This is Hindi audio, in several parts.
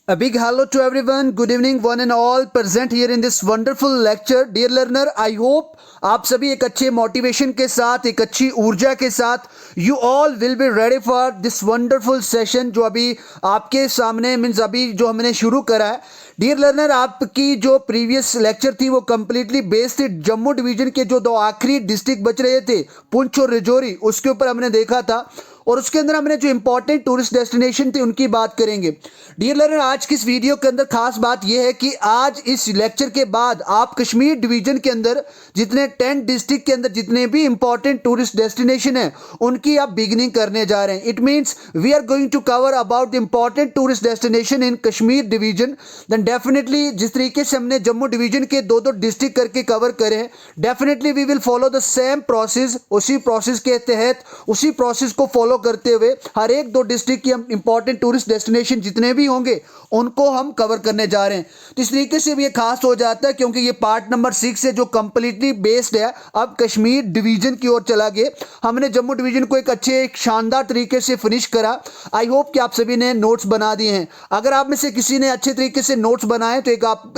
A big hello to everyone. Good evening, one and all present here in this wonderful lecture. Dear learner, I hope आप सभी एक अच्छे मोटिवेशन के साथ, एक अच्छी ऊर्जा के साथ you all will be ready for this wonderful session जो अभी आपके सामने मीन्स अभी जो हमने शुरू करा है. डियर लर्नर, आपकी जो प्रीवियस लेक्चर थी वो कम्प्लीटली बेस्ड थी जम्मू डिवीजन के जो दो आखिरी डिस्ट्रिक्ट बच रहे थे, पुंछ और राजौरी, उसके ऊपर हमने देखा था और उसके अंदर हमने जो इंपॉर्टेंट टूरिस्ट डेस्टिनेशन थे उनकी बात करेंगे. डियर लर्नर, आज की इस वीडियो के अंदर खास बात यह है कि आज इस लेक्चर के बाद आप कश्मीर डिवीजन के अंदर जितने 10 डिस्ट्रिक्ट के अंदर जितने भी इंपॉर्टेंट टूरिस्ट डेस्टिनेशन है उनकी आप बिगिनिंग करने जा रहे हैं. It means we are going to cover about the important tourist destination in Kashmir division. Then definitely जिस तरीके से हमने जम्मू डिवीजन के दो दो डिस्ट्रिक्ट करके कवर करे हैं, definitely we will follow the same process. उसी प्रोसेस के तहत उसी प्रोसेस को फॉलो करते हुए हर एक दो डिस्ट्रिक्ट की हम इंपॉर्टेंट टूरिस्ट डेस्टिनेशन जितने भी होंगे उनको हम कवर करने जा रहे हैं. तो इस तरीके से भी ये खास हो जाता है क्योंकि ये पार्ट नंबर 6 है जो कंप्लीटली बेस्ड है अब कश्मीर डिवीजन की ओर चला गया. हमने जम्मू डिवीजन को एक अच्छे एक शानदार तरीके से फिनिश करा. आई होप कि आप सभी ने नोट्स बना दिए हैं. अगर आप में से किसी ने अच्छे तरीके से नोट्स बनाए तो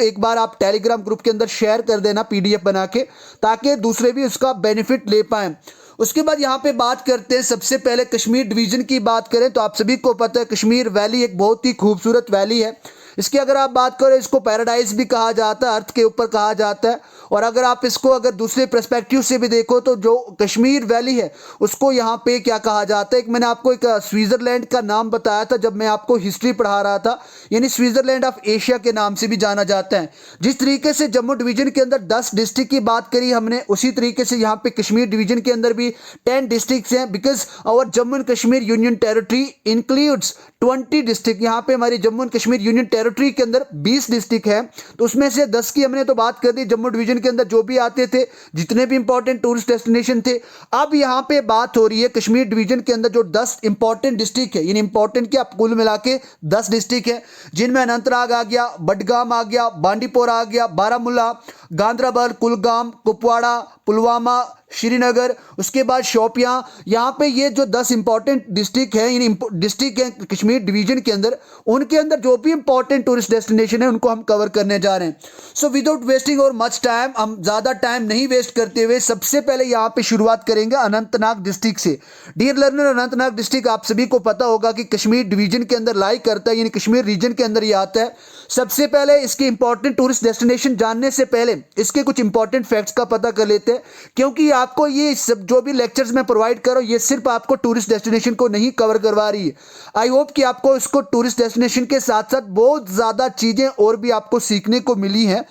एक बार आप टेलीग्राम ग्रुप के अंदर शेयर कर देना पीडीएफ बना के, ताकि दूसरे भी उसका बेनिफिट ले पाएं. उसके बाद यहाँ पे बात करते हैं. सबसे पहले कश्मीर डिवीजन की बात करें तो आप सभी को पता है कश्मीर वैली एक बहुत ही खूबसूरत वैली है. इसकी अगर आप बात करें इसको पैराडाइज भी कहा जाता है, अर्थ के ऊपर कहा जाता है. और अगर आप इसको अगर दूसरे पर्सपेक्टिव से भी देखो तो जो कश्मीर वैली है उसको यहाँ पे क्या कहा जाता है, एक मैंने आपको एक स्विट्जरलैंड का नाम बताया था जब मैं आपको हिस्ट्री पढ़ा रहा था, यानी स्विट्जरलैंड ऑफ एशिया के नाम से भी जाना जाता है. जिस तरीके से जम्मू डिवीजन के अंदर 10 डिस्ट्रिक्ट की बात करी हमने, उसी तरीके से यहाँ पे कश्मीर डिवीजन के अंदर भी 10 डिस्ट्रिक्ट हैं. Because our Jammu and Kashmir union territory includes 20 district. यहाँ पे हमारी Jammu and Kashmir union territory के अंदर 20 डिस्ट्रिक्ट है, तो उसमें से 10 की हमने तो बात कर दी. जम्मू डिवीजन के अंदर जो भी आते थे, जितने भी इंपॉर्टेंट टूरिस्ट डेस्टिनेशन थे, अब यहाँ पे बात हो रही है कश्मीर डिवीजन के अंदर जो 10 इंपॉर्टेंट डिस्ट्रिक्ट है, यानी इंपॉर्टेंट क्या कुल मिला के 10 डिस्ट्रिक्ट है, जिनमें अनंतनाग आ गया, बडगाम आ गया, बांडीपोरा आ गया, बारामूला, गांदरबल, कुलगाम, कुपवाड़ा, पुलवामा, श्रीनगर, उसके बाद शोपियां. यहाँ पे ये जो 10 इंपॉर्टेंट डिस्ट्रिक्ट है, इन डिस्ट्रिक्ट हैं कश्मीर डिवीजन के अंदर, उनके अंदर जो भी इंपॉर्टेंट टूरिस्ट डेस्टिनेशन है उनको हम कवर करने जा रहे हैं. सो विदाउट वेस्टिंग और मच टाइम, हम ज़्यादा टाइम नहीं वेस्ट करते हुए सबसे पहले यहाँ पे शुरुआत करेंगे अनंतनाग डिस्ट्रिक्ट से. डियर लर्नर, अनंतनाग डिस्ट्रिक्ट आप सभी को पता होगा कि कश्मीर डिवीजन के अंदर लाई करता है, यानी कश्मीर रीजन के अंदर ये आता है. सबसे पहले इसके इंपॉर्टेंट टूरिस्ट डेस्टिनेशन जानने से पहले इसके कुछ इंपॉर्टेंट फैक्ट्स का पता कर लेते हैं, क्योंकि आपको ये सब जो भी लेक्चर्स मैं प्रोवाइड कर रहा हूं ये सिर्फ आपको टूरिस्ट डेस्टिनेशन को नहीं कवर करवा रही है. आई होप कि आपको इसको टूरिस्ट डेस्टिनेशन के साथ साथ बहुत ज़्यादा चीज़ें और भी आपको सीखने को मिली हैं.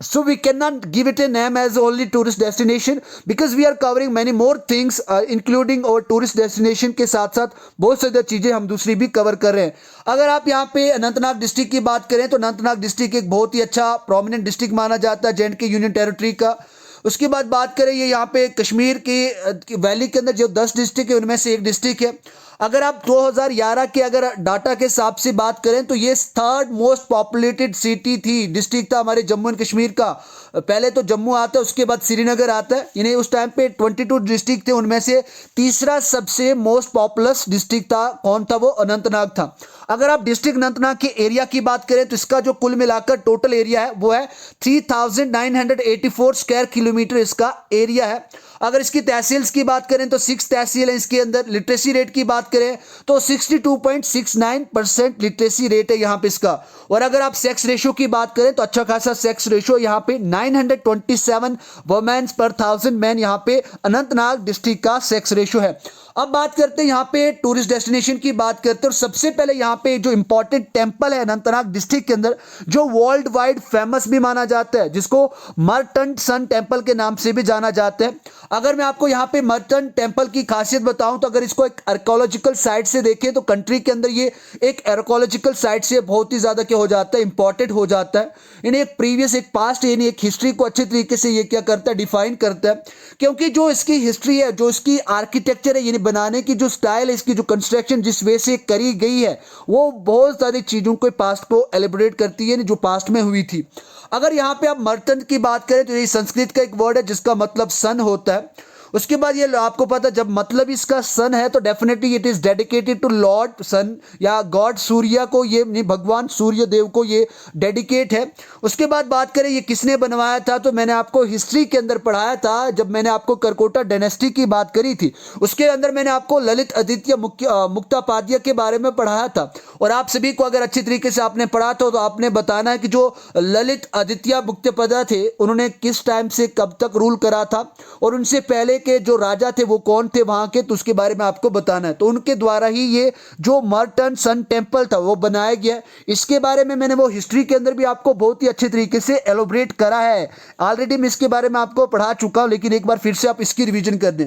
So we cannot give it a name as only tourist destination because we are covering many more things including our tourist destination के साथ साथ बहुत सारी चीज़ें हम दूसरी भी कवर कर रहे हैं. अगर आप यहाँ पे अनंतनाग डिस्ट्रिक्ट की बात करें तो अनंतनाग डिस्ट्रिक्ट एक बहुत ही अच्छा प्रोमिनेंट डिस्ट्रिक्ट माना जाता है जे.एंड.के यूनियन टेरिटरी का. उसके बाद बात करें ये यहाँ पे कश्मीर की वैली के अंदर जो 10 डिस्ट्रिक्ट है उनमें से एक डिस्ट्रिक्ट है. अगर आप 2011 के अगर डाटा के हिसाब से बात करें तो ये 3rd मोस्ट पॉपुलेटेड सिटी थी, डिस्ट्रिक्ट था हमारे जम्मू एंड कश्मीर का. पहले तो जम्मू आता है, उसके बाद श्रीनगर आता है, यानी उस टाइम पे 22 डिस्ट्रिक्ट थे, उनमें से तीसरा सबसे मोस्ट पॉपुलस डिस्ट्रिक्ट था. कौन था वो? अनंतनाग था. अगर आप डिस्ट्रिक्ट अनंतनाग के एरिया की बात करें तो इसका जो कुल मिलाकर टोटल एरिया है वो है 3984 स्क्वायर किलोमीटर इसका एरिया है. अगर इसकी तहसील्स की बात करें तो 6 तहसील है इसके अंदर. लिटरेसी रेट की बात करें तो 62.69% लिटरेसी रेट है यहाँ पे इसका. और अगर आप सेक्स रेशो की बात करें तो अच्छा खासा सेक्स रेशो यहाँ पे 927 वुमेन्स पर 1000 मैन यहाँ पे अनंतनाग डिस्ट्रिक्ट का सेक्स रेशो है. अब बात करते हैं यहाँ पे टूरिस्ट डेस्टिनेशन की बात करते हैं और सबसे पहले यहाँ पे जो इंपॉर्टेंट टेंपल है अनंतनाग डिस्ट्रिक्ट के अंदर जो वर्ल्ड वाइड फेमस भी माना जाता है, जिसको मर्टन सन टेंपल के नाम से भी जाना जाता है. अगर मैं आपको यहाँ पे मर्टन टेंपल की खासियत बताऊं तो अगर इसको एक आर्कोलॉजिकल साइट से देखें तो कंट्री के अंदर ये एक आर्कोलॉजिकल साइट से बहुत ही ज़्यादा क्या हो जाता है, इंपॉर्टेंट हो जाता है. यानी एक प्रीवियस एक पास्ट यानी एक हिस्ट्री को अच्छे तरीके से ये क्या करता है, डिफाइन करता है. क्योंकि जो इसकी हिस्ट्री है, जो इसकी आर्किटेक्चर है, यानी बनाने की जो स्टाइल है, इसकी जो कंस्ट्रक्शन जिस वे से करी गई है वो बहुत सारी चीज़ों को पास्ट को एलिब्रेट करती है जो पास्ट में हुई थी. अगर यहाँ पे आप मर्तन की बात करें तो ये संस्कृत का एक वर्ड है जिसका मतलब सन होता है. उसके बाद ये आपको पता, जब मतलब इसका सन है तो definitely it is dedicated to lord sun या गॉड सूर्य को, ये नहीं भगवान सूर्य देव को ये डेडिकेट है। उसके बाद बात करें ये किसने बनवाया था, तो मैंने आपको हिस्ट्री के अंदर पढ़ाया था जब मैंने आपको करकोटा डायनेस्टी की बात करी थी, उसके अंदर मैंने आपको ललित आदित्य मुक्तापाध्याय के बारे में पढ़ाया था। और आप सभी को अगर अच्छी तरीके से आपने पढ़ा था तो आपने बताना है कि जो ललित आदित्य मुक्तापाध्याय थे उन्होंने किस टाइम से कब तक रूल करा था, और उनसे पहले के जो राजा थे वो कौन थे वहां के, तो उसके बारे में आपको बताना है। तो उनके द्वारा ही ये जो मर्टन सन टेम्पल था वो बनाया गया। इसके बारे में मैंने वो हिस्ट्री के अंदर भी आपको बहुत ही अच्छे तरीके से एलोबरेट करा है। ऑलरेडी मैं इसके बारे में आपको पढ़ा चुका हूं, लेकिन एक बार फिर से आप इसकी रिवीजन कर दें।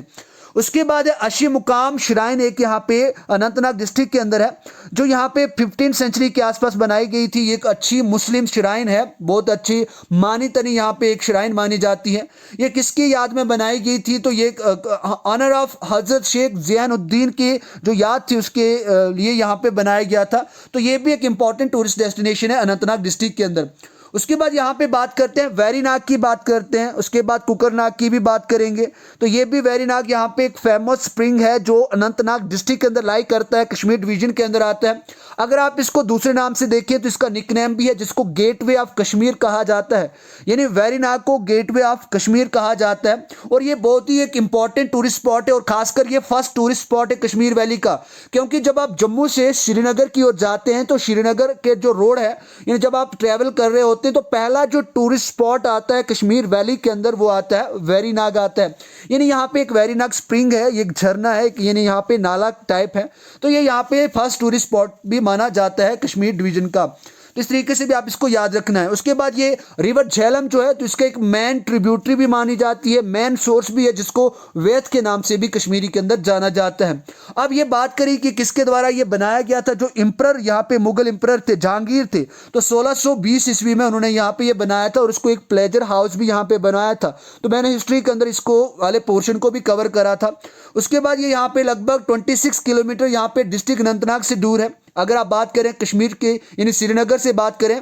उसके बाद है अशीमुकाम श्राइन, एक यहाँ पे अनंतनाग डिस्ट्रिक्ट के अंदर है, जो यहाँ पे 15 सेंचुरी के आसपास बनाई गई थी। एक अच्छी मुस्लिम श्राइन है, बहुत अच्छी मानी तनी यहाँ पे एक श्राइन मानी जाती है। ये किसकी याद में बनाई गई थी, तो ये ऑनर ऑफ हजरत शेख ज़ैनुद्दीन की जो याद थी उसके लिए यहाँ पे बनाया गया था। तो ये भी एक इंपॉर्टेंट टूरिस्ट डेस्टिनेशन है अनंतनाग डिस्ट्रिक्ट के अंदर। उसके बाद यहाँ पे बात करते हैं वेरीनाग की बात करते हैं, उसके बाद कुकरनाग की भी बात करेंगे। तो ये भी वेरीनाग यहाँ पे एक फेमस स्प्रिंग है जो अनंतनाग डिस्ट्रिक्ट के अंदर लाई करता है, कश्मीर डिवीजन के अंदर आता है। अगर आप इसको दूसरे नाम से देखें तो इसका निकनेम भी है जिसको गेटवे ऑफ कश्मीर कहा जाता है, यानी वेरीनाग को गेटवे ऑफ कश्मीर कहा जाता है। और ये बहुत ही एक इंपॉर्टेंट टूरिस्ट स्पॉट है, और खासकर ये फर्स्ट टूरिस्ट स्पॉट है कश्मीर वैली का, क्योंकि जब आप जम्मू से श्रीनगर की ओर जाते हैं तो श्रीनगर के जो रोड है, यानी जब आप ट्रैवल कर रहे होते हैं तो पहला जो टूरिस्ट स्पॉट आता है कश्मीर वैली के अंदर वो आता है वेरीनाग आता है। यानी यहाँ पे एक वेरीनाग स्प्रिंग है, एक झरना है, यानी यहाँ पे नाला टाइप है। तो ये यहाँ पे फर्स्ट टूरिस्ट स्पॉट भी माना जाता है कश्मीर डिवीजन का। तो इस तरीके से भी आप इसको याद रखना है। उसके बाद ये रिवर झेलम जो है तो इसका एक मेन ट्रिब्यूटरी भी मानी जाती है, मेन सोर्स भी है, जिसको वेद के नाम से भी कश्मीरी के अंदर जाना जाता है। अब ये बात करी कि किसके द्वारा ये बनाया गया था, जो इंपरर यहाँ पे मुगल इंपरर थे जहांगीर थे, तो 1620 ईस्वी में उन्होंने यहाँ पे ये बनाया था, और उसको एक प्लेजर हाउस भी यहाँ पे बनाया था। तो मैंने हिस्ट्री के अंदर इसको वाले पोर्शन को भी कवर करा था। उसके बाद ये यहाँ पे लगभग 26 किलोमीटर यहाँ पे डिस्ट्रिक्ट अनंतनाग से दूर है। अगर आप बात करें कश्मीर के यानी श्रीनगर से बात करें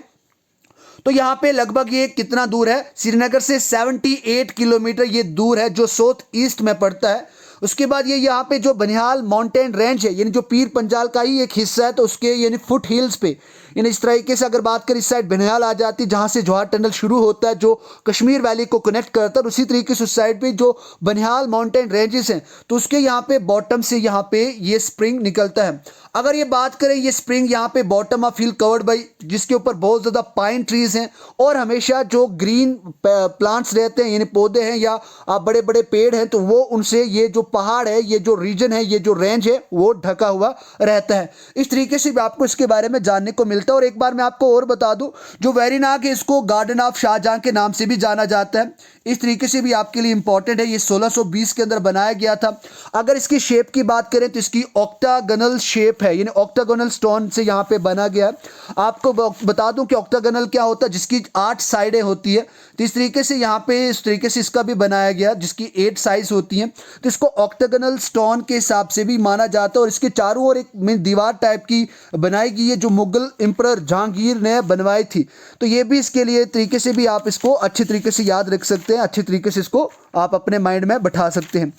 तो यहाँ पे लगभग ये कितना दूर है, श्रीनगर से 78 किलोमीटर ये दूर है, जो साउथ ईस्ट में पड़ता है। उसके बाद ये यहाँ पे जो बनिहाल माउंटेन रेंज है, यानी जो पीर पंजाल का ही एक हिस्सा है, तो उसके यानी फुट हिल्स पे, यानी इस तरीके से अगर बात करें इस साइड बनिहाल आ जाती है जहाँ से जवाहर टनल शुरू होता है जो कश्मीर वैली को कनेक्ट करता है, उसी तरीके से उस साइड पे जो बनिहाल माउंटेन रेंजेस हैं तो उसके यहाँ पे बॉटम से यहाँ पे ये स्प्रिंग निकलता है। अगर ये बात करें ये स्प्रिंग यहाँ पे bottom of hill covered by, जिसके ऊपर बहुत ज़्यादा पाइन ट्रीज हैं और हमेशा जो ग्रीन प्लांट्स रहते हैं यानी पौधे हैं या बड़े बड़े पेड़ हैं, तो वो उनसे ये जो पहाड़ है, ये जो रीजन है, ये जो रेंज है वो ढका हुआ रहता है। इस तरीके से भी आपको इसके बारे में जानने को मिलता है। और एक बार मैं आपको और बता दूं, जो वेरीनाग है इसको गार्डन ऑफ शाहजहां के नाम से भी जाना जाता है। इस तरीके से भी आपके लिए इंपॉर्टेंट है। ये 1620 के अंदर बनाया गया था। अगर इसकी शेप की बात करें तो इसकी ऑक्टागोनल शेप है, यानी ऑक्टागोनल स्टोन से यहाँ पे बना गया है। आपको बता दूं कि ऑक्टागोनल क्या होता है, जिसकी 8 साइडें होती है। तो इस तरीके से यहाँ पे इस तरीके से इसका भी बनाया गया जिसकी 8 साइज होती हैं। तो इसको ऑक्टागोनल स्टोन के हिसाब से भी माना जाता है। और इसके चारों ओर एक दीवार टाइप की बनाई गई है जो मुगल एम्परर जहांगीर ने बनवाई थी। तो ये भी इसके लिए तरीके से भी आप इसको अच्छे तरीके से याद रख सकते हैं, अच्छे तरीके से इसको आप अपने माइंड में बैठा सकते हैं।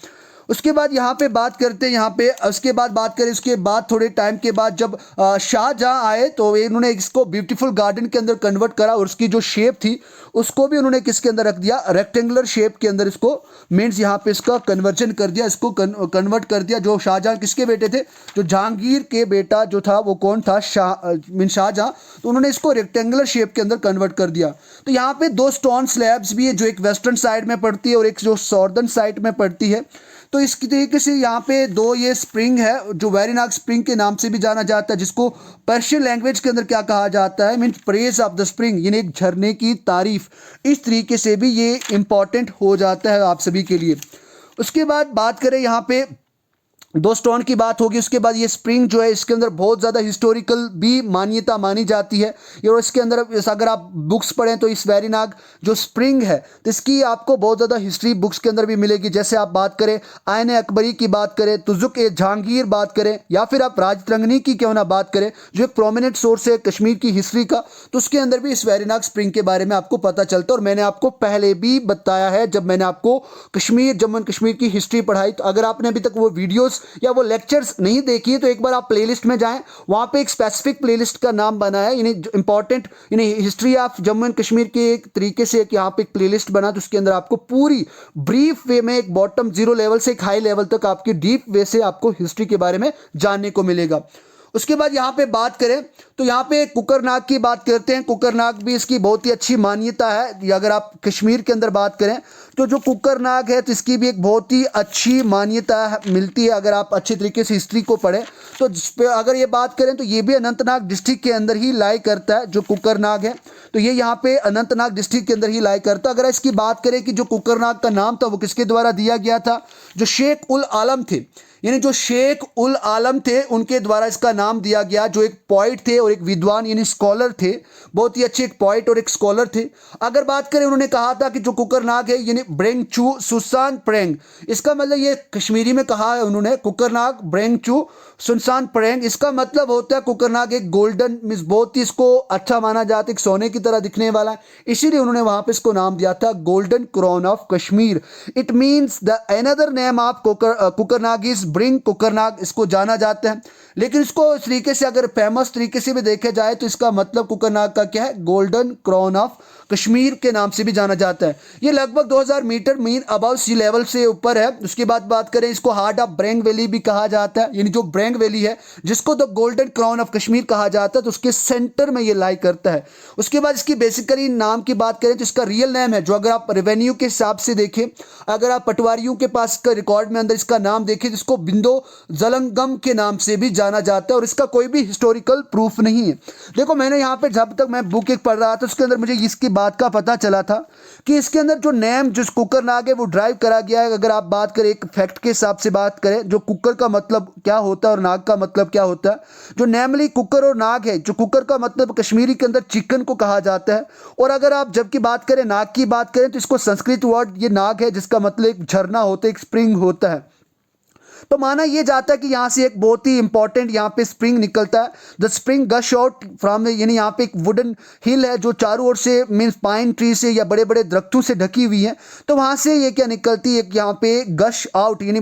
उसके बाद यहाँ पे बात करते हैं, यहाँ पे उसके बाद बात करें, उसके बाद थोड़े टाइम के बाद जब शाहजहां आए तो इन्होंने इसको ब्यूटीफुल गार्डन के अंदर कन्वर्ट करा, और उसकी जो शेप थी उसको भी उन्होंने किसके अंदर रख दिया, रेक्टेंगुलर शेप के अंदर इसको मीन्स यहाँ पे इसका कन्वर्जन कर दिया, इसको कन्वर्ट कर दिया। जो शाहजहां किसके बेटे थे, जो जहांगीर के बेटा जो था वो कौन था, शाहजहां, तो उन्होंने इसको रेक्टेंगुलर शेप के अंदर कन्वर्ट कर दिया। तो यहाँ पे 2 स्टोन स्लैब्स भी है, जो एक वेस्टर्न साइड में पड़ती है और एक जो सॉर्दर्न साइड में पड़ती है। तो इस तरीके से यहाँ पे 2 ये स्प्रिंग है जो वेरीनाग स्प्रिंग के नाम से भी जाना जाता है, जिसको पर्शियन लैंग्वेज के अंदर क्या कहा जाता है, means praise of the spring, यानी एक झरने की तारीफ। इस तरीके से भी ये इंपॉर्टेंट हो जाता है आप सभी के लिए। उसके बाद बात करें यहाँ पे दो स्टोन की बात होगी। उसके बाद ये स्प्रिंग जो है इसके अंदर बहुत ज़्यादा हिस्टोरिकल भी मान्यता मानी जाती है। और इसके अंदर अगर आप बुक्स पढ़ें तो इस वेरीनाग जो स्प्रिंग है तो इसकी आपको बहुत ज़्यादा हिस्ट्री बुक्स के अंदर भी मिलेगी। जैसे आप बात करें आयन अकबरी की बात करें, तुजुक ए जहांगीर बात करें, या फिर आप राजतरंगनी की क्यों ना बात करें जो एक प्रोमिनेंट सोर्स है कश्मीर की हिस्ट्री का, तो उसके अंदर भी इस वेरीनाग स्प्रिंग के बारे में आपको पता चलता है। और मैंने आपको पहले भी बताया है जब मैंने आपको कश्मीर, जम्मू एंड कश्मीर की हिस्ट्री पढ़ाई। तो अगर आपने अभी तक वो वीडियोस या वो लेक्चर्स नहीं देखी है तो एक बार आप प्लेलिस्ट में जाएं, वहां पे एक स्पेसिफिक प्लेलिस्ट का नाम बना है, यानी इंपॉर्टेंट यानी history of Jammu and Kashmir के एक तरीके से यहाँ पे एक प्लेलिस्ट बना, तो उसके अंदर आपको पूरी ब्रीफ वे में एक बॉटम जीरो लेवल से एक हाई लेवल तक आपकी डीप वे से आपको हिस्ट्री के बारे में जानने को मिलेगा। उसके बाद यहाँ पे बात करें तो यहाँ पे कुकरनाग की बात करते हैं। कुकरनाग भी इसकी बहुत ही अच्छी मान्यता है। अगर आप कश्मीर के अंदर बात करें तो जो कुकरनाग है तो इसकी भी एक बहुत ही अच्छी मान्यता मिलती है अगर आप अच्छे तरीके से हिस्ट्री को पढ़ें तो। जिस पे अगर ये बात करें तो ये भी अनंतनाग डिस्ट्रिक्ट के अंदर ही लाई करता है। जो कुकरनाग है तो ये यहाँ पे अनंतनाग डिस्ट्रिक्ट के अंदर ही लाई करता है। अगर इसकी बात करें कि जो कुकरनाग का नाम था वो किसके द्वारा दिया गया था, जो शेख उल आलम थे, यानी जो शेख उल आलम थे उनके द्वारा इसका नाम दिया गया, जो एक पोइट थे और एक विद्वान यानी स्कॉलर थे, बहुत ही अच्छे एक पोइट और एक स्कॉलर थे। अगर बात करें उन्होंने कहा था कि जो कुकरनाग है यानी ब्रेंग चू सुसान प्रेंग, इसका मतलब ये कश्मीरी में कहा है उन्होंने कुकरनाग ब्रेंग चू सुनसान प्रेंग, इसका मतलब होता है कुकरनाग एक गोल्डन मीन्स बहुत ही इसको अच्छा माना जाता है, एक सोने की तरह दिखने वाला है, इसीलिए उन्होंने वहां पे इसको नाम दिया था golden crown of Kashmir. It means the another name of Kokernag is bring Kokernag, इसको जाना जाता है। लेकिन इसको इस तरीके से अगर फेमस तरीके से भी देखा जाए तो इसका मतलब कुकरनाग का क्या है, गोल्डन क्राउन ऑफ कश्मीर के नाम से भी जाना जाता है। ये लगभग 2000 metre mean above sea level से ऊपर है। उसके बाद बात करें इसको हार्ट ऑफ ब्रेंग वैली भी कहा जाता है, यानी जो ब्रेंग वैली है जिसको the golden crown of Kashmir कहा जाता है तो उसके सेंटर में ये लाई करता है। उसके बाद इसकी बेसिकली नाम की बात करें तो इसका रियल नेम है, जो अगर आप रेवेन्यू के हिसाब से देखें, अगर आप पटवारियों के पास का रिकॉर्ड में अंदर इसका नाम देखें तो इसको बिंदो जलंगम के नाम से भी जाना जाता है और इसका कोई भी हिस्टोरिकल प्रूफ नहीं है। देखो मैंने यहाँ पे जब तक मैं बुक एक पढ़ रहा था उसके अंदर मुझे इसकी बात का पता चला था कि इसके अंदर जो नेम जिस कुकरनाग है वो ड्राइव करा गया है। अगर आप बात करें एक फैक्ट के हिसाब से बात करें, जो कुकर का मतलब क्या होता है और नाग का मतलब क्या होता है, जो नेमली कुकर और नाग है, जो कुकर का मतलब कश्मीरी के अंदर चिकन को कहा जाता है, और अगर आप जबकि बात करें नाग की बात करें तो इसको संस्कृत वर्ड ये नाग है जिसका मतलब एक झरना होता है, एक स्प्रिंग होता है। तो माना यह जाता है कि यहाँ से एक बहुत ही इंपॉर्टेंट यहाँ पे स्प्रिंग निकलता है। द स्प्रिंग गश आउट फ्रॉम, यानी यहाँ पे एक वुडन हिल है जो चारों ओर से मीन्स पाइन ट्री से या बड़े बड़े दरख्तों से ढकी हुई है। तो वहाँ से ये क्या निकलती है, यहाँ पे गश आउट यानी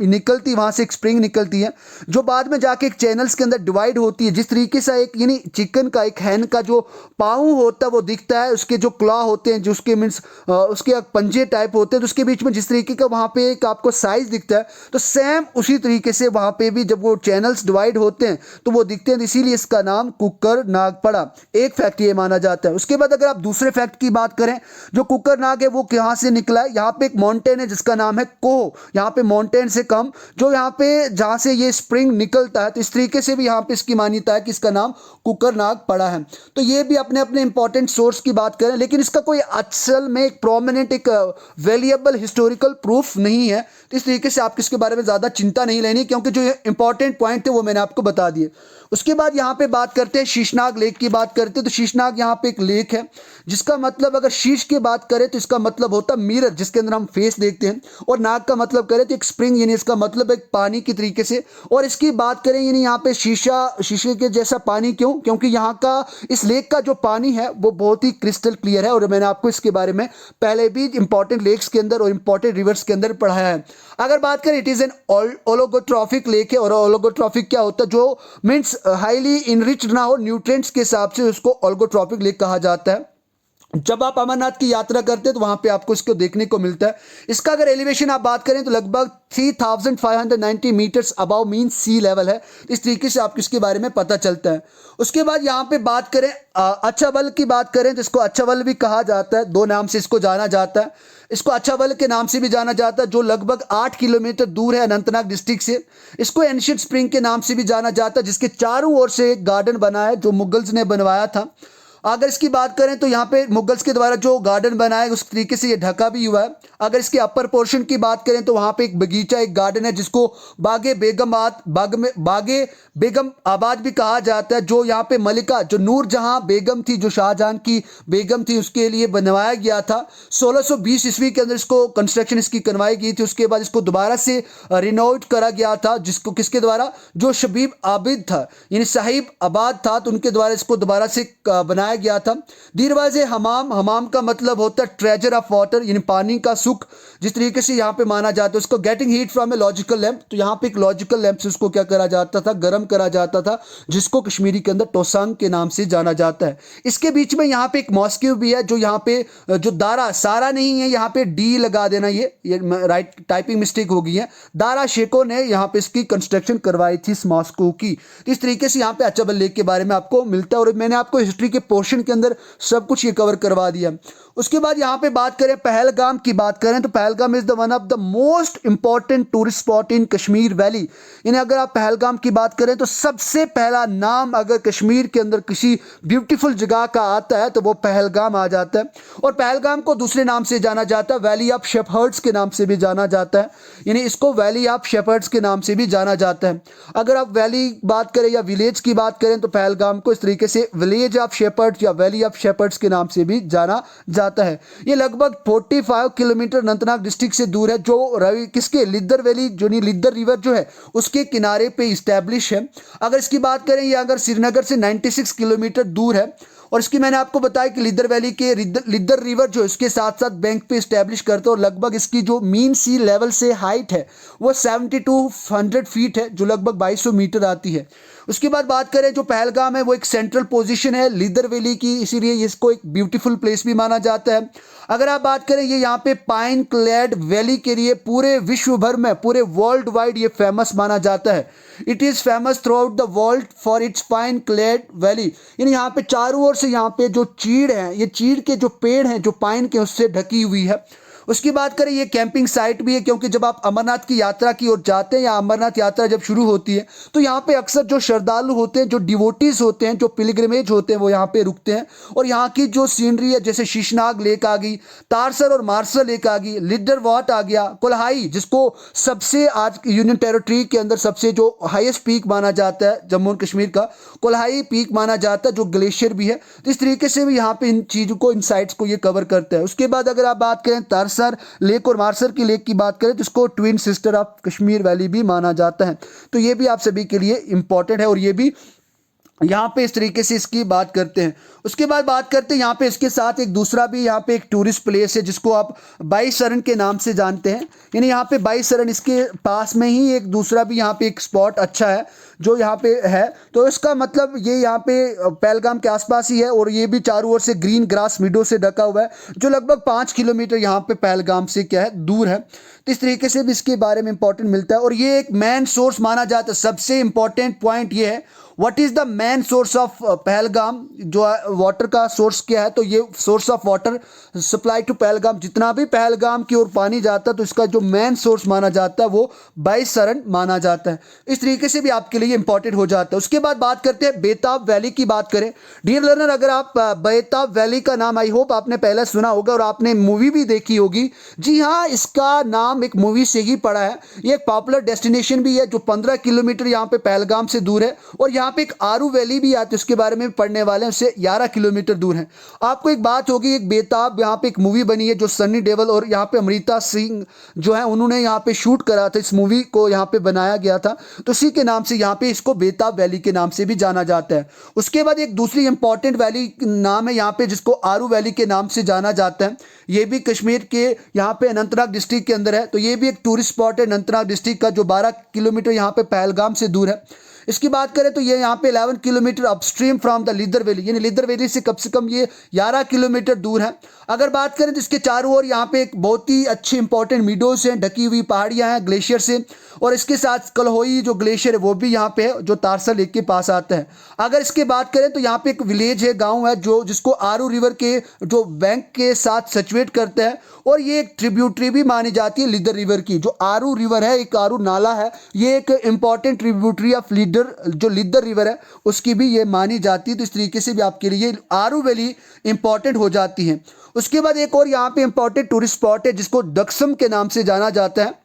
निकलती, वहाँ से एक स्प्रिंग निकलती है जो बाद में जाके एक चैनल्स के अंदर डिवाइड होती है। जिस तरीके से एक यानी चिकन का एक हैन का जो पाँव होता है वो दिखता है, उसके जो क्लॉ होते हैं जो उसके मीन्स उसके पंजे टाइप होते हैं, तो उसके बीच में जिस तरीके का वहाँ पे एक आपको साइज दिखता है, तो सेम उसी तरीके से वहां पे भी जब वो चैनल्स डिवाइड होते हैं तो वो दिखते हैं, इसीलिए इसका नाम कुकरनाग पड़ा। एक फैक्ट ये माना जाता है। उसके बाद अगर आप दूसरे फैक्ट की बात करें, जो कुकरनाग है वो कहां से निकला है, यहाँ पे एक माउंटेन है जिसका नाम है कोह, यहाँ पे माउंटेन से कम जो यहाँ पे जहां से ये स्प्रिंग निकलता है, तो इस तरीके से भी यहाँ पे इसकी मान्यता है कि इसका नाम कुकरनाग पड़ा है। तो ये भी अपने अपने इंपॉर्टेंट सोर्स की बात करें, लेकिन इसका कोई असल में एक प्रोमिनेंट एक वैल्यूएबल हिस्टोरिकल प्रूफ नहीं है। तो इस तरीके से आप इसके बारे में ज़्यादा चिंता नहीं लेनी, क्योंकि जो इंपॉर्टेंट पॉइंट थे वो मैंने आपको बता दिए। उसके बाद यहाँ पे बात करते हैं शीशनाग लेक की बात करते हैं। तो शीशनाग यहाँ पे एक लेक है जिसका मतलब अगर शीश की बात करें तो इसका मतलब होता है मिरर जिसके अंदर हम फेस देखते हैं, और नाग का मतलब करें तो एक स्प्रिंग यानी इसका मतलब एक पानी की तरीके से। और इसकी बात करें यानी यहाँ पे शीशे के जैसा पानी, क्यों, क्योंकि यहाँ का इस लेक का जो पानी है वो बहुत ही क्रिस्टल क्लियर है, और मैंने आपको इसके बारे में पहले भी इंपॉर्टेंट लेक्स के अंदर और इंपॉर्टेंट रिवर्स के अंदर पढ़ाया है। अगर बात करें it is an oligotrophic lake है, और ओलिगोट्रॉफिक क्या होता है, जो मीन्स हाईली इनरिच्ड ना हो न्यूट्रिएंट्स के हिसाब से उसको ओलिगोट्रॉफिक लेक कहा जाता है। जब आप अमरनाथ की यात्रा करते हैं तो वहां पे आपको इसको देखने को मिलता है। इसका अगर एलिवेशन आप बात करें तो लगभग 3590 मीटर्स अबव मीन सी लेवल है। इस तरीके से आपको इसके बारे में पता चलता है। उसके बाद यहाँ पे बात करें अच्छाबल की बात करें तो इसको अच्छाबल भी कहा जाता है, दो नाम से इसको जाना जाता है। इसको अच्छाबल के नाम से भी जाना जाता है जो लगभग 8 किलोमीटर दूर है अनंतनाग डिस्ट्रिक्ट से। इसको एंशियंट स्प्रिंग के नाम से भी जाना जाता है जिसके चारों ओर से एक गार्डन बना है जो मुगल्स ने बनवाया था। अगर इसकी बात करें तो यहाँ पे मुगल्स के द्वारा जो गार्डन बनाया उस तरीके से ये ढका भी हुआ है। अगर इसके अपर पोर्शन की बात करें तो वहाँ पे एक बगीचा, एक गार्डन है जिसको बागे बेगम आबाद भी कहा जाता है, जो यहाँ पे मलिका जो नूरजहां बेगम थी, जो शाहजहां की बेगम थी, उसके लिए बनवाया गया था। 1620 ईस्वी के अंदर इसको कंस्ट्रक्शन इसकी करवाई गई थी। उसके बाद इसको दोबारा से रिनोवेट करा गया था, जिसको किसके द्वारा, जो शबीब आबिद था यानी साहिब आबाद था, तो उनके द्वारा इसको दोबारा से बनाया गया था। दरवाजे हमाम, हमाम का मतलब होता है ट्रेजर ऑफ वाटर यानी पानी का सुख, जिस तरीके से यहाँ पे माना जाता है। उसको getting heat from a logical lamp, तो यहाँ पे एक लॉजिकल लैंप से उसको क्या करा जाता था, गर्म करा जाता था, जिसको कश्मीरी के अंदर टोसांग के नाम से जाना जाता है। इसके बीच में यहाँ पे एक मॉस्क्यू भी है, जो यहाँ पे जो दारा सारा नहीं है, यहाँ पे डी लगा देना, ये राइट टाइपिंग मिस्टेक हो गई है। दारा शेखों ने यहाँ पे इसकी कंस्ट्रक्शन करवाई थी इस मॉस्को की। तो इस तरीके से यहाँ पे अच्चबल लेक के बारे में आपको मिलता है, और मैंने आपको हिस्ट्री के पोर्शन के अंदर सब कुछ ये कवर करवा दिया। उसके बाद यहाँ पे बात करें पहलगाम की, बात करें तो Pahalgam is the one of the most important tourist spot in Kashmir valley. यानी अगर आप पहलगाम की बात करें तो सबसे पहला नाम अगर कश्मीर के अंदर किसी ब्यूटीफुल जगह का आता है तो वो पहलगाम आ जाता है। और पहलगाम को दूसरे नाम से जाना जाता है, वैली ऑफ शेफर्ड्स के नाम से भी जाना जाता है, यानी इसको वैली ऑफ शेफर्ड्स के नाम से भी जाना जाता है। अगर आप वैली बात करें या विलेज की बात करें तो पहलगाम को इस तरीके से विलेज ऑफ शेफर्ड्स या वैली ऑफ शेफर्ड्स के नाम से भी जाना जाता है। ये लगभग 45 किलोमीटर अनंतनाग डिस्ट्रिक्ट से दूर है, जो रवि किसके लिद्दर वैली जो नहीं लिद्दर रिवर जो है उसके किनारे पे इस्टेब्लिश है। अगर इसकी बात करें, ये अगर श्रीनगर से 96 किलोमीटर दूर है, और इसकी मैंने आपको बताया कि लिद्दर वैली के लिद्दर रिवर जो इसके साथ साथ बैंक पे इस्टेब्लिश करते हैं, और लगभग इसकी जो मीन सी लेवल से हाइट है वो 7200 फीट है, जो लगभग 2200 मीटर आती है। उसके बाद बात करें जो पहलगाम है वो एक सेंट्रल पोजीशन है लिद्दर वैली की, इसीलिए इसको एक ब्यूटीफुल प्लेस भी माना जाता है। अगर आप बात करें, ये यहाँ पे पाइन क्लेड वैली के लिए पूरे विश्व भर में, पूरे वर्ल्ड वाइड ये फेमस माना जाता है। It is famous throughout the world for its pine clad valley, यानी यहाँ पे चारों ओर से यहाँ पे जो चीड़ है, ये चीड़ के जो पेड़ हैं जो पाइन के उससे ढकी हुई है। उसकी बात करें, ये कैंपिंग साइट भी है, क्योंकि जब आप अमरनाथ की यात्रा की ओर जाते हैं या अमरनाथ यात्रा जब शुरू होती है तो यहाँ पे अक्सर जो श्रद्धालु होते हैं, जो डिवोटीज होते हैं, जो पिलग्रिमेज होते हैं, वो यहाँ पे रुकते हैं। और यहाँ की जो सीनरी है, जैसे शीशनाग लेक आ गई, तारसर और मार्सर लेक आ गई, लिडर वाट आ गया, कोल्हाई जिसको सबसे आज यूनियन टेरिटरी के अंदर सबसे जो हाईएस्ट पीक माना जाता है जम्मू एंड कश्मीर का, कोल्हाई पीक माना जाता है, जो ग्लेशियर भी है। तो इस तरीके से भी यहाँ पे इन चीज़ों को, इन साइट्स को ये कवर करता है। उसके बाद अगर आप बात करें तारसर लेक और मार्सर की लेक की बात करें तो इसको twin sister of Kashmir valley भी माना जाता है। तो ये भी आप सभी के लिए इंपॉर्टेंट है, और ये भी यहाँ पे इस तरीके से इसकी बात करते हैं। उसके बाद बात करते हैं यहाँ पे इसके साथ एक दूसरा भी यहाँ पे एक टूरिस्ट प्लेस है जिसको आप बाईसरण के नाम से जानते हैं। यानी यहाँ पे बाईसरण, इसके पास में ही एक दूसरा भी यहाँ पे एक स्पॉट अच्छा है जो यहाँ पे है। तो इसका मतलब ये यहाँ पे पहलगाम के आसपास ही है, और ये भी चारों ओर से ग्रीन ग्रास मीडो से ढका हुआ है, जो लगभग 5 किलोमीटर यहाँ पे पहलगाम से क्या है, दूर है। तो इस तरीके से भी इसके बारे में इंपॉर्टेंट मिलता है, और ये एक मेन सोर्स माना जाता है। सबसे इंपॉर्टेंट पॉइंट ये है, what is the main source of Pahalgam, जो वाटर का सोर्स क्या है, तो ये source of water supply to Pahalgam, जितना भी पहलगाम की ओर पानी जाता है तो इसका जो मेन सोर्स माना जाता है वो बाईसरण माना जाता है। इस तरीके से भी आपके लिए इंपॉर्टेंट हो जाता है। उसके बाद बात करते हैं बेताब वैली की बात करें। डियर लर्नर, अगर आप बेताब वैली का नाम आई होप आपने पहले सुना होगा और आपने मूवी भी देखी होगी। जी हाँ, इसका नाम एक मूवी से ही पड़ा है। ये एक पॉपुलर डेस्टिनेशन भी है जो 15 किलोमीटर यहाँ पे पहलगाम से दूर है, और यहाँ पे एक आरू वैली भी आती है, उसके बारे में पढ़ने वाले हैं, उससे 11 किलोमीटर दूर है। आपको एक बात होगी, एक बेताब यहाँ पे एक मूवी बनी है जो सन्नी देओल और यहाँ पे अमृता सिंह जो है उन्होंने यहाँ पे शूट करा था, इस मूवी को यहाँ पे बनाया गया था, तो इसी के नाम से यहाँ पे इसको बेताब वैली के नाम से भी जाना जाता है। उसके बाद एक दूसरी इंपॉर्टेंट वैली नाम है यहाँ पे जिसको आरू वैली के नाम से जाना जाता है। ये भी कश्मीर के यहाँ पे अनंतनाग डिस्ट्रिक्ट के अंदर है, तो ये भी एक टूरिस्ट स्पॉट है अनंतनाग डिस्ट्रिक्ट का, जो 12 किलोमीटर यहाँ पे पहलगाम से दूर है। इसकी बात करें तो ये यहाँ पे 11 kilometre upstream from the Lidder valley, यानी लिद्दर वैली से कम ये 11 किलोमीटर दूर है। अगर बात करें तो इसके चारों ओर यहाँ पे एक बहुत ही अच्छी इंपॉर्टेंट मीडोज हैं, ढकी हुई पहाड़ियाँ हैं ग्लेशियर से, और इसके साथ कलहोई जो ग्लेशियर है वो भी यहाँ पे है, जो तारसर लेक के पास आता है। अगर इसके बात करें तो यहाँ पे एक विलेज है, गाँव है, जो जिसको आरू रिवर के जो बैंक के साथ सिचुएट करते हैं, और ये एक ट्रिब्यूटरी भी मानी जाती है लिद्दर रिवर की। जो आरू रिवर है, एक आरू नाला है, ये एक इंपॉर्टेंट ट्रिब्यूटरी ऑफ लिद्दर जो लीडर रिवर है उसकी भी ये मानी जाती है। तो इस तरीके से भी आपके लिए आरू वैली इंपॉर्टेंट हो जाती है। उसके बाद एक और यहाँ पे इंपॉर्टेंट टूरिस्ट स्पॉट है जिसको डक्सम के नाम से जाना जाता है।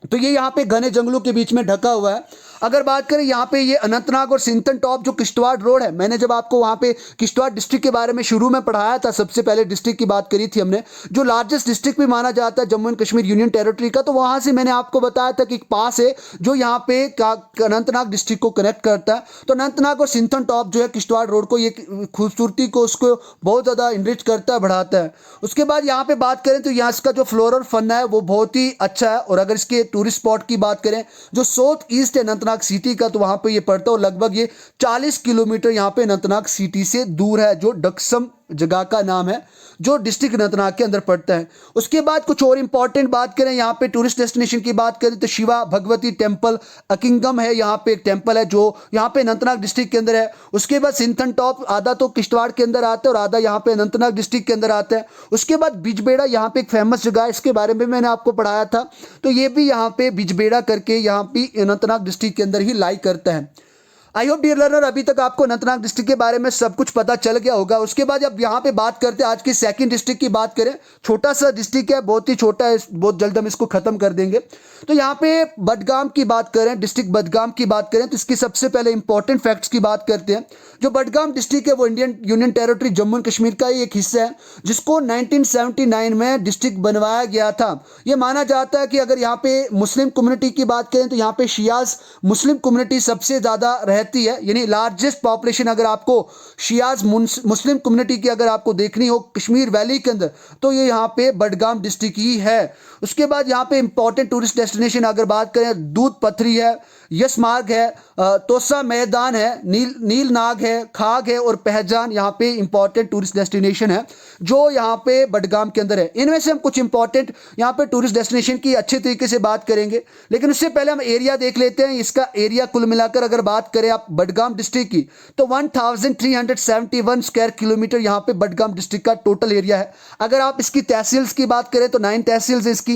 तो ये यहाँ पे घने जंगलों के बीच में ढका हुआ है। अगर बात करें यहाँ पे ये अनंतनाग और सिंथन टॉप जो किश्तवाड़ रोड है, मैंने जब आपको वहाँ पे किश्तवाड़ डिस्ट्रिक्ट के बारे में शुरू में पढ़ाया था, सबसे पहले डिस्ट्रिक्ट की बात करी थी हमने, जो लार्जेस्ट डिस्ट्रिक्ट भी माना जाता है Jammu and Kashmir union territory का, तो वहाँ से मैंने आपको बताया था कि एक पास है जो यहाँ पे अनंतनाग डिस्ट्रिक्ट को कनेक्ट करता है। तो अनंतनाग और सिंथन टॉप जो है किश्तवाड़ रोड को, ये खूबसूरती को उसको बहुत ज़्यादा इनरिच करता है, बढ़ाता है। उसके बाद यहाँ पे बात करें तो यहाँ इसका जो फ्लोरा और फन है वो बहुत ही अच्छा है। और अगर इसके टूरिस्ट स्पॉट की बात करें जो साउथ ईस्ट है अनंतनाग सिटी का, तो वहाँ पे ये पड़ता है और लगभग ये 40 किलोमीटर यहाँ पे अनंतनाग सिटी से दूर है, जो डक्सम जगह का नाम है, जो डिस्ट्रिक्ट अनंतनाग के अंदर पड़ता है। उसके बाद कुछ और इंपॉर्टेंट बात करें यहाँ पे टूरिस्ट डेस्टिनेशन की बात करें तो शिवा भगवती टेम्पल अकिंगम है, यहाँ पे एक टेम्पल है जो यहाँ पे अनंतनाग डिस्ट्रिक्ट के अंदर है। उसके बाद सिंथन टॉप आधा तो किश्तवाड़ के अंदर आता है और आधा यहाँ पे अनंतनाग डिस्ट्रिक्ट के अंदर आता है। उसके बाद बिजबेड़ा यहाँ पे एक फेमस जगह है, इसके बारे में मैंने आपको पढ़ाया था। तो ये भी यहाँ पे बिजबेड़ा करके यहाँ पे अनंतनाग डिस्ट्रिक्ट के अंदर ही लाई करता है। आई होप डियर लर्नर अभी तक आपको अनंतनाग डिस्ट्रिक्ट के बारे में सब कुछ पता चल गया होगा। उसके बाद अब यहाँ पे बात करते हैं आज की सेकंड डिस्ट्रिक्ट की बात करें। छोटा सा डिस्ट्रिक्ट है, बहुत ही छोटा है, बहुत जल्द हम इसको खत्म कर देंगे। तो यहाँ पे बडगाम की बात करें, डिस्ट्रिक्ट बडगाम की बात करें तो इसकी सबसे पहले इंपॉर्टेंट फैक्ट्स की बात करते हैं। जो बडगाम डिस्ट्रिक्ट है वो Indian union territory Jammu and Kashmir का ही एक हिस्सा है, जिसको 1979 में डिस्ट्रिक्ट बनवाया गया था। ये माना जाता है कि अगर यहाँ पे मुस्लिम कम्युनिटी की बात करें तो यहाँ पे शियाज मुस्लिम कम्युनिटी सबसे ज़्यादा रहती है, यानी लार्जेस्ट पॉपुलेशन अगर आपको शियाज मुस्लिम कम्युनिटी की अगर आपको देखनी हो कश्मीर वैली के अंदर तो ये यहाँ पे बडगाम डिस्ट्रिक्ट ही है। उसके बाद यहाँ पे इंपॉर्टेंट टूरिस्ट डेस्टिनेशन अगर बात करें दूध पथरी है, यस मार्ग है, तोसा मैदान है, नील नाग है, खाग है और पहचान यहाँ पे इंपॉर्टेंट टूरिस्ट डेस्टिनेशन है जो यहाँ पे बडगाम के अंदर है। इनमें से हम कुछ इंपॉर्टेंट यहाँ पे टूरिस्ट डेस्टिनेशन की अच्छे तरीके से बात करेंगे, लेकिन उससे पहले हम एरिया देख लेते हैं। इसका एरिया कुल मिलाकर अगर बात करें आप बडगाम डिस्ट्रिक्ट की तो 1371 स्क्वायर किलोमीटर यहाँ पे बडगाम डिस्ट्रिक्ट का टोटल एरिया है। अगर आप इसकी तहसील्स की बात करें तो 9 तहसील्स है इसकी।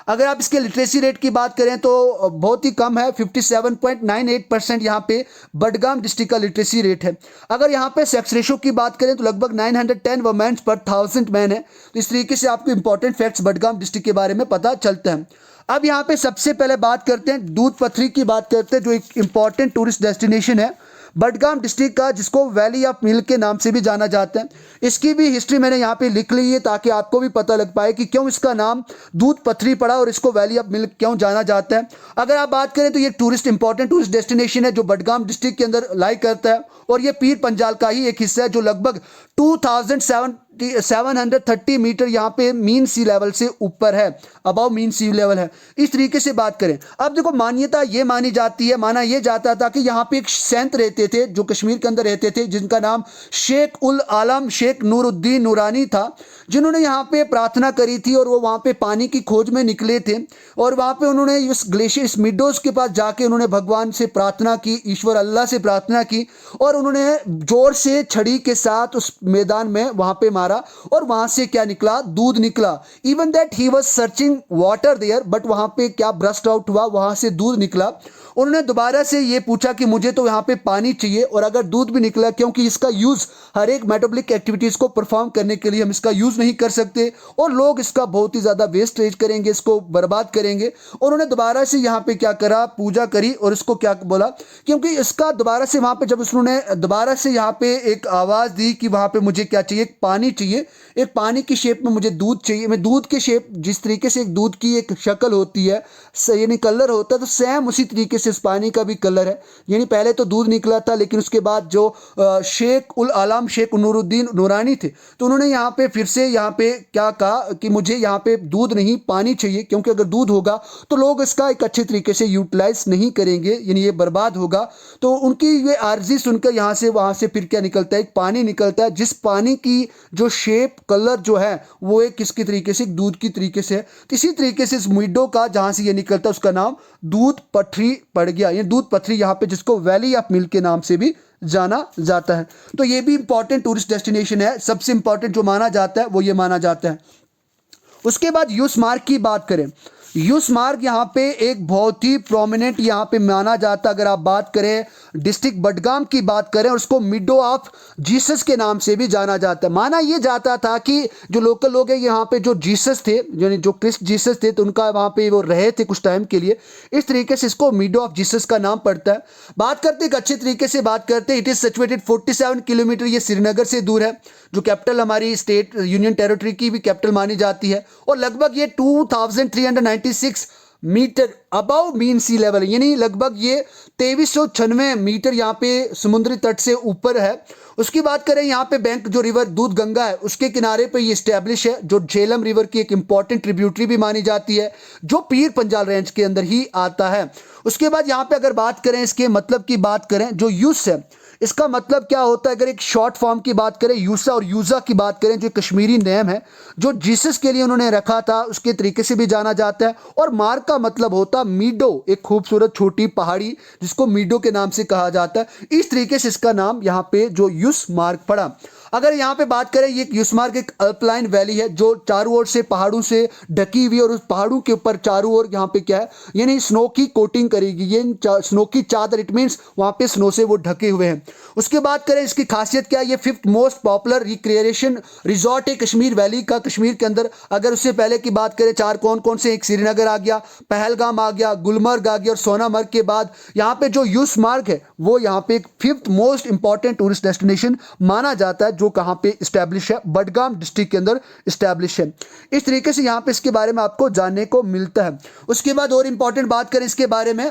अगर आप इसके लिटरेसी रेट की बात करें तो बहुत ही कम है, 57.98% यहाँ पे बडगाम डिस्ट्रिक्ट का लिटरेसी रेट है। अगर यहाँ पे सेक्स रेशो की बात करें तो लगभग 910 वुमेन पर 1000 मैन है। तो इस तरीके से आपको इंपॉर्टेंट फैक्ट्स बडगाम डिस्ट्रिक्ट के बारे में पता चलता है। अब यहाँ पे सबसे पहले बात करते हैं दूध पथरी की बात करते हैं, जो एक इंपॉर्टेंट टूरिस्ट डेस्टिनेशन है बडगाम डिस्ट्रिक्ट का, जिसको वैली ऑफ मिल्क के नाम से भी जाना जाता है। इसकी भी हिस्ट्री मैंने यहाँ पे लिख ली है ताकि आपको भी पता लग पाए कि क्यों इसका नाम दूध पथरी पड़ा और इसको वैली ऑफ मिल्क क्यों जाना जाता है। अगर आप बात करें तो ये इंपॉर्टेंट टूरिस्ट डेस्टिनेशन है जो बडगाम डिस्ट्रिक्ट के अंदर लाई करता है और ये पीर पंजाल का ही एक हिस्सा है जो लगभग 2730 मीटर यहाँ पे मीन सी लेवल से ऊपर है, अबव मीन सी लेवल है। इस तरीके से बात करें, अब देखो मान्यता ये मानी जाती है, माना ये जाता था कि यहाँ पे एक संत रहते थे जो कश्मीर के अंदर रहते थे, जिनका नाम शेख उल आलम शेख नूरुद्दीन नूरानी था, जिन्होंने यहाँ पे प्रार्थना करी थी और वो वहाँ पे पानी की खोज में निकले थे और वहाँ पे उन्होंने उस ग्लेशियर इस मिडोज के पास जाके उन्होंने भगवान से प्रार्थना की, ईश्वर अल्लाह से प्रार्थना की और उन्होंने जोर से छड़ी के साथ उस मैदान में वहाँ पे मारा और वहाँ से क्या निकला, दूध निकला। Even that he was searching water there, but वहाँ पे क्या ब्रस्ट आउट हुआ, वहाँ से दूध निकला। उन्होंने दोबारा से ये पूछा कि मुझे तो यहाँ पे पानी चाहिए और अगर दूध भी निकला, क्योंकि इसका यूज़ हर एक मेटाबॉलिक एक्टिविटीज़ को परफॉर्म करने के लिए हम इसका यूज़ नहीं कर सकते और लोग इसका बहुत ही ज़्यादा वेस्टेज करेंगे, इसको बर्बाद करेंगे। और उन्होंने दोबारा से यहाँ पे क्या करा, पूजा करी और इसको क्या बोला, क्योंकि इसका दोबारा से वहाँ पे जब उन्होंने दोबारा से यहाँ पे एक आवाज़ दी कि वहाँ पे मुझे क्या चाहिए, पानी चाहिए, एक पानी की शेप में मुझे दूध चाहिए। मैं दूध के शेप, जिस तरीके से एक दूध की एक शक्ल होती है, यानी कलर होता है, तो सेम उसी तरीके से इस पानी का भी कलर है। यानी पहले तो दूध निकला था, लेकिन उसके बाद जो शेख उल आलम शेख नूरुद्दीन नूरानी थे, तो उन्होंने यहाँ पे फिर से यहाँ पे क्या कहा कि मुझे यहाँ पे दूध नहीं पानी चाहिए, क्योंकि अगर दूध होगा तो लोग इसका एक अच्छे तरीके से यूटिलाइज नहीं करेंगे, यानी ये बर्बाद होगा। तो उनकी ये आर्जी सुनकर यहाँ से वहाँ से फिर क्या निकलता है, एक पानी निकलता है, जिस पानी की जो शेप कलर जो है वो एक किसकी तरीके से, दूध की तरीके से है। तो इसी तरीके से इस मिडो का जहाँ से ये निकलता है उसका नाम दूध पथरी पड़ गया, ये दूध पथरी यहाँ पे, जिसको वैली ऑफ मिल्क के नाम से भी जाना जाता है। तो ये भी इंपॉर्टेंट टूरिस्ट डेस्टिनेशन है, सबसे इंपॉर्टेंट जो माना जाता है वो ये माना जाता है। उसके बाद यूस मार्ग की बात करें यूस मार्ग यहाँ पे एक बहुत ही प्रोमिनेंट यहाँ पे माना जाता है। अगर आप बात करें डिस्ट्रिक्ट बडगाम की बात करें, और उसको मिडो ऑफ जीसस के नाम से भी जाना जाता है। माना ये जाता था कि जो लोकल लोग हैं यहाँ पे जो जीसस थे, यानी जो क्रिस्ट जीसस थे, तो उनका वहाँ पे वो रहे थे कुछ टाइम के लिए, इस तरीके से इसको मिडो ऑफ जीसस का नाम पड़ता है। बात करते एक अच्छे तरीके से बात करते हैं, इट इज सिचुएटेड 47 किलोमीटर, ये श्रीनगर से दूर है, जो कैपिटल हमारी स्टेट यूनियन टेरिटरी की भी कैपिटल मानी जाती है। और लगभग ये 2396 मीटर अबव मीन सी लेवल, यानी लगभग ये 2396 मीटर यहाँ पे समुद्री तट से ऊपर है। उसकी बात करें यहाँ पे बैंक जो रिवर दूध गंगा है उसके किनारे पे ये स्टैब्लिश है, जो झेलम रिवर की एक इंपॉर्टेंट ट्रिब्यूटरी भी मानी जाती है, जो पीर पंजाल रेंज के अंदर ही आता है। उसके बाद यहाँ पे अगर बात करें इसके मतलब की बात करें, जो यूस है इसका मतलब क्या होता है, अगर एक शॉर्ट फॉर्म की बात करें, यूसा और यूजा की बात करें, जो कश्मीरी नेम है जो जीसस के लिए उन्होंने रखा था, उसके तरीके से भी जाना जाता है। और मार्ग का मतलब होता मीडो, एक खूबसूरत छोटी पहाड़ी जिसको मीडो के नाम से कहा जाता है। इस तरीके से इसका नाम यहाँ पे जो यूस मार्ग पड़ा। अगर यहाँ पे बात करें, ये यूस मार्ग एक अल्पलाइन वैली है जो चारों ओर से पहाड़ों से ढकी हुई, और उस पहाड़ों के ऊपर चारों ओर यहाँ पे क्या है, यानी स्नो की कोटिंग करेगी, ये स्नो की चादर, इट मीन्स वहाँ पे स्नो से वो ढके हुए हैं। उसके बाद करें इसकी खासियत क्या है, ये 5th most popular recreation resort है कश्मीर वैली का, कश्मीर के अंदर। अगर उससे पहले की बात करें, चार कौन कौन से, एक श्रीनगर आ गया, पहलगाम आ गया, गुलमर्ग आ गया, और सोनामर्ग के बाद यहाँ पे जो यूस मार्ग है वो यहाँ पे एक 5th most important tourist destination माना जाता है, जो कहाँ पे स्टैब्लिश है, बडगाम डिस्ट्रिक्ट के अंदर स्टैब्लिश है। इस तरीके से यहाँ पे इसके बारे में आपको जानने को मिलता है। उसके बाद और इंपॉर्टेंट बात करें इसके बारे में,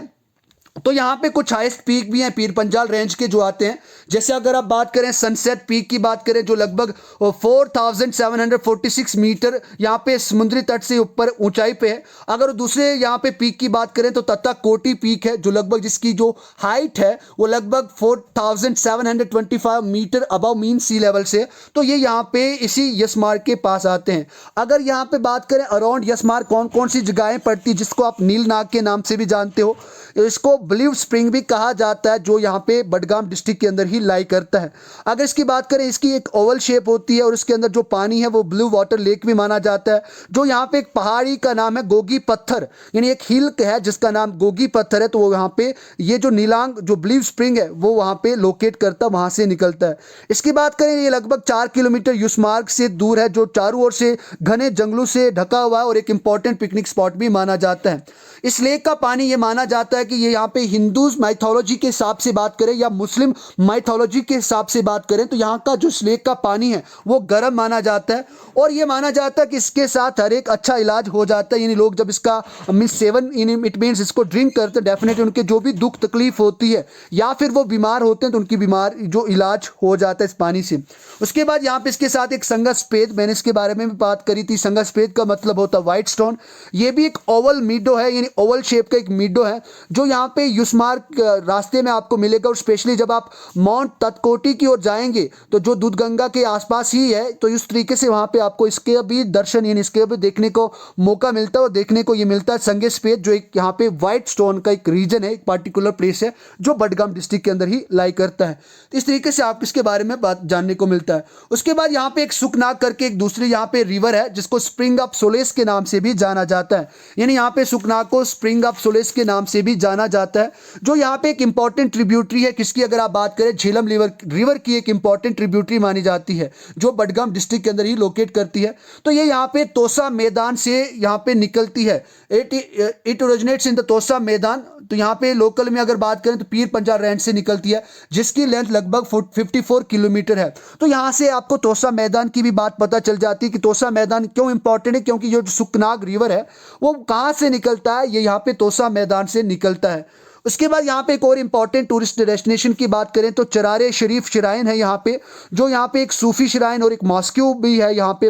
तो यहाँ पे कुछ हाईएस्ट पीक भी हैं पीर पंजाल रेंज के जो आते हैं। जैसे अगर आप बात करें सनसेट पीक की बात करें, जो लगभग 4746 मीटर यहाँ पे समुद्री तट से ऊपर ऊंचाई पे है। अगर दूसरे यहाँ पे पीक की बात करें तो तत्ता कोटी पीक है, जो लगभग जिसकी जो हाइट है वो लगभग 4725 मीटर अबव मीन सी लेवल से। तो ये यहाँ पे इसी यशमार्ग के पास आते हैं। अगर यहाँ पे बात करें अराउंड यशमार्ग कौन कौन सी जगहें पड़ती, जिसको आप नीलनाग के नाम से भी जानते हो, इसको ब्लू स्प्रिंग भी कहा जाता है, जो यहाँ पे बडगाम डिस्ट्रिक्ट के अंदर ही लाई करता है। अगर इसकी बात करें, इसकी एक ओवल शेप होती है, और इसके अंदर जो पानी है वो ब्लू वाटर लेक भी माना जाता है। जो यहाँ पे एक पहाड़ी का नाम है गोगी पत्थर, यानी एक हिल है जिसका नाम गोगी पत्थर है, तो वो यहाँ पे ये जो नीलांग जो ब्लू स्प्रिंग है वो वहाँ पे लोकेट करता, वहाँ से निकलता है। इसकी बात करें, ये लगभग 4 किलोमीटर युष्मार्ग से दूर है, जो चारों ओर से घने जंगलों से ढका हुआ है, और एक इंपॉर्टेंट पिकनिक स्पॉट भी माना जाता है। इस लेक का पानी ये माना जाता है कि ये यहाँ पे हिंदू माइथोलॉजी के हिसाब से बात करें या मुस्लिम माइथोलॉजी के हिसाब से बात करें, तो यहाँ का जो इस लेक का पानी है वो गर्म माना जाता है, और ये माना जाता है कि इसके साथ हर एक अच्छा इलाज हो जाता है। यानी लोग जब इसका मीन्स सेवन इट मीन्स इसको ड्रिंक करते हैं, डेफिनेटली उनके जो भी दुख तकलीफ होती है या फिर वो बीमार होते हैं, तो उनकी बीमार जो इलाज हो जाता है इस पानी से। उसके बाद यहाँ पे इसके साथ एक संगा सफेद, मैंने इसके बारे में भी बात करी थी। संगा सफेद का मतलब होता है व्हाइट स्टोन। ये भी एक ओवल मीडो है, यानी ओवल शेप का एक मीडो है, जो यहाँ पे युष्मार्ग रास्ते में आपको मिलेगा। और स्पेशली जब आप माउंट तत्कोटी की ओर जाएंगे, तो जो दूध गंगा के आसपास ही है, तो इस तरीके से वहाँ पे आपको इसके भी दर्शन, यानी इसके भी देखने को मौका मिलता है। और देखने को ये मिलता है संगे सफेद, जो एक यहाँ पे व्हाइट स्टोन का एक रीजन है, एक पार्टिकुलर प्लेस है, जो बडगाम डिस्ट्रिक्ट के अंदर ही लाई करता है। तो इस तरीके से आप इसके बारे में बात जानने को मिलता है। उसके बाद यहाँ पे एक सुकनाग करके एक दूसरी यहाँ पे रिवर है, जिसको स्प्रिंग ऑफ सोलेस के नाम से भी जाना जाता है। यानी यहाँ पे सुकनाग को स्प्रिंग ऑफ सोलेस के नाम से भी जाना जाता है, जो यहाँ पे एक इंपॉर्टेंट ट्रिब्यूटरी है। किसकी अगर आप बात करें, झेलम रिवर की एक इंपॉर्टेंट ट्रिब्यूटरी मानी जाती है, जो बडगाम डिस्ट्रिक्ट के अंदर ही लोकेट करती है। तो ये यहाँ पे तोसा मैदान से यहाँ पे निकलती है। It originates in the Tosa Maidan. तो यहाँ पे लोकल में अगर बात करें तो पीर पंजाल रेंज से निकलती है, जिसकी लेंथ लगभग 54 किलोमीटर है। तो यहाँ से आपको तोसा मैदान की भी बात पता चल जाती है कि तोसा मैदान क्यों इंपॉर्टेंट है, क्योंकि जो सुकनाग रिवर है वो कहाँ से निकलता है, ये यहाँ पे तोसा मैदान से निकलता है। उसके बाद यहाँ पे एक और इंपॉर्टेंट टूरिस्ट डेस्टिनेशन की बात करें तो चरारे शरीफ श्राइन है यहाँ पे, जो यहाँ पे एक सूफी श्राइन और एक मॉस्क्यू भी है यहाँ पे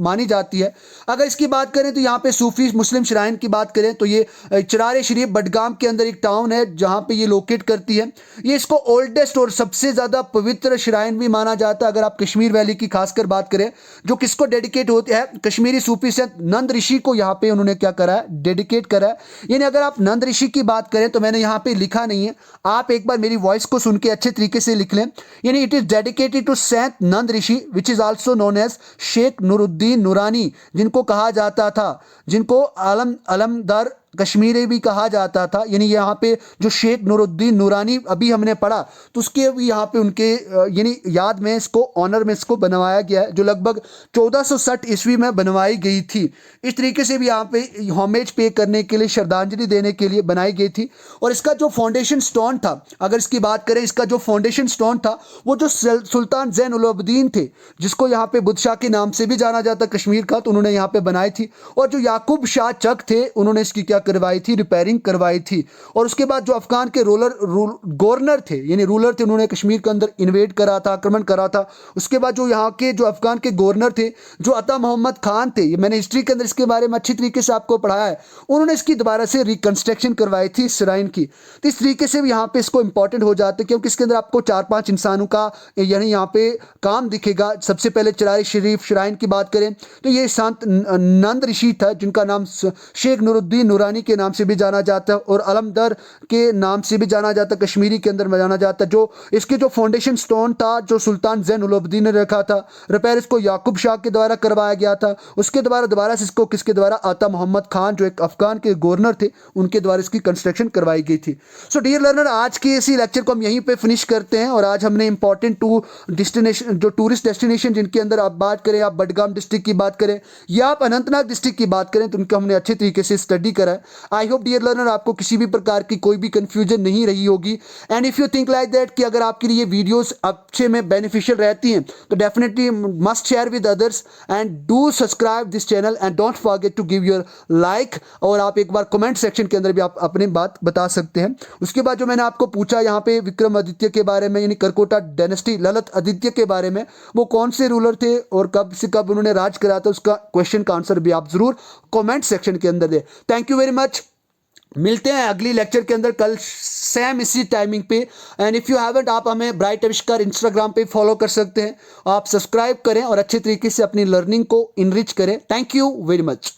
मानी जाती है। अगर इसकी बात करें तो यहाँ पे सूफी मुस्लिम श्राइन की बात करें तो ये चरारे शरीफ बडगाम के अंदर एक टाउन है जहाँ पे ये लोकेट करती है। ये इसको ओल्डेस्ट और सबसे ज़्यादा पवित्र श्राइन भी माना जाता है। अगर आप कश्मीर वैली की खासकर बात करें, जो किसको डेडिकेट होती है, कश्मीरी सूफी संत नंद ऋषि को यहाँ पे उन्होंने क्या करा है, डेडिकेट करा है। यानी अगर आप नंद ऋषि की बात करें तो मैंने यहाँ पे लिखा नहीं है, आप एक बार मेरी वॉइस को सुन के अच्छे तरीके से लिख लें। यानी it is dedicated to saint Nund Rishi which is also known as Sheikh Nooruddin Noorani, जिनको कहा जाता था, जिनको अलमदर कश्मीरी भी कहा जाता था। यानी यहाँ पे जो शेख नूरुद्दीन नूरानी अभी हमने पढ़ा, तो उसके भी यहाँ पे उनके यानी याद में इसको ऑनर में इसको बनवाया गया है, जो लगभग 1460 ईस्वी में बनवाई गई थी। इस तरीके से भी यहाँ पे होमेज पे करने के लिए, श्रद्धांजलि देने के लिए बनाई गई थी। और इसका जो फाउंडेशन स्टोन था, अगर इसकी बात करें, इसका जो फाउंडेशन स्टोन था वो जो सुल्तान जैन उल अबदीन थे, जिसको यहाँ पे बुदशाह के नाम से भी जाना जाता कश्मीर का, तो उन्होंने यहाँ पे बनाई थी। और जो याकूब शाह चक थे, उन्होंने इसकी क्या करवाई थी, रिपेयरिंग करवाई थी। और उसके बाद जो अफगान के गवर्नर थे, यानी रूलर थे, उन्होंने कश्मीर के अंदर इन्वेड करा था, आक्रमण करा था। उसके बाद जो यहाँ के जो अफगान के गवर्नर थे, जो अता मोहम्मद खान थे, ये मैंने हिस्ट्री के अंदर इसके बारे में अच्छी तरीके से आपको पढ़ाया है, उन्होंने इसकी दोबारा से रिकंस्ट्रक्शन करवाई थी श्राइन की। तो इस तरीके से भी यहाँ पे इसको इंपॉर्टेंट हो जाते, क्योंकि इसके अंदर आपको 4-5 इंसानों का यानी यहाँ पे काम दिखेगा। सबसे पहले चरारी शरीफ श्राइन की बात करें तो ये संत नंद ऋषि था, जिनका नाम शेख नूरुद्दीन नूरानी के नाम से भी जाना जाता है, और अलमदर के नाम से भी जाना जाता, कश्मीरी के अंदर जाना जाता। जो इसके जो फाउंडेशन स्टोन था, जो सुल्तान जैन उल अबदीन ने रखा था, रिपेयर इसको याकूब शाह के द्वारा करवाया गया था। उसके दोबारा से इसको किसके द्वारा, आता मोहम्मद खान जो एक अफगान के गवर्नर थे, उनके द्वारा इसकी कंस्ट्रक्शन करवाई गई थी। सो डियर लर्नर, आज के इसी लेक्चर को हम यहीं पे फिनिश करते हैं। और आज हमने इंपॉर्टेंट जो टूरिस्ट डेस्टिनेशन जिनके अंदर आप बात करें, आप बडगाम डिस्ट्रिक्ट की बात करें या आप अनंतनाग डिस्ट्रिक्ट की बात करें, तो उनका हमने अच्छे तरीके से स्टडी करा है। आई होप डियर लर्नर आपको किसी भी प्रकार की कोई भी कंफ्यूजन नहीं रही होगी। And if you think like that कि अगर आपके लिए वीडियोस अच्छे में बेनिफिशियल रहती हैं, तो definitely must share with others and do subscribe this channel and don't forget to give your like. और आप एक बार कमेंट सेक्शन के अंदर भी आप अपनी बात बता सकते हैं। उसके बाद जो मैंने आपको पूछा यहाँ पे विक्रमादित्य के बारे में, यानी करकोटा डायनेस्टी, ललित आदित्य के बारे में, वो कौन से रूलर थे और कब से कब उन्होंने राज करा था, उसका क्वेश्चन का आंसर भी आप जरूर कमेंट सेक्शन के अंदर दें। Thank you very much. मिलते हैं अगली लेक्चर के अंदर कल सेम इसी टाइमिंग पे। एंड इफ़ यू हैवंट, आप हमें ब्राइट आविष्कार इंस्टाग्राम पे फॉलो कर सकते हैं। आप सब्सक्राइब करें और अच्छे तरीके से अपनी लर्निंग को इनरिच करें। Thank you very much.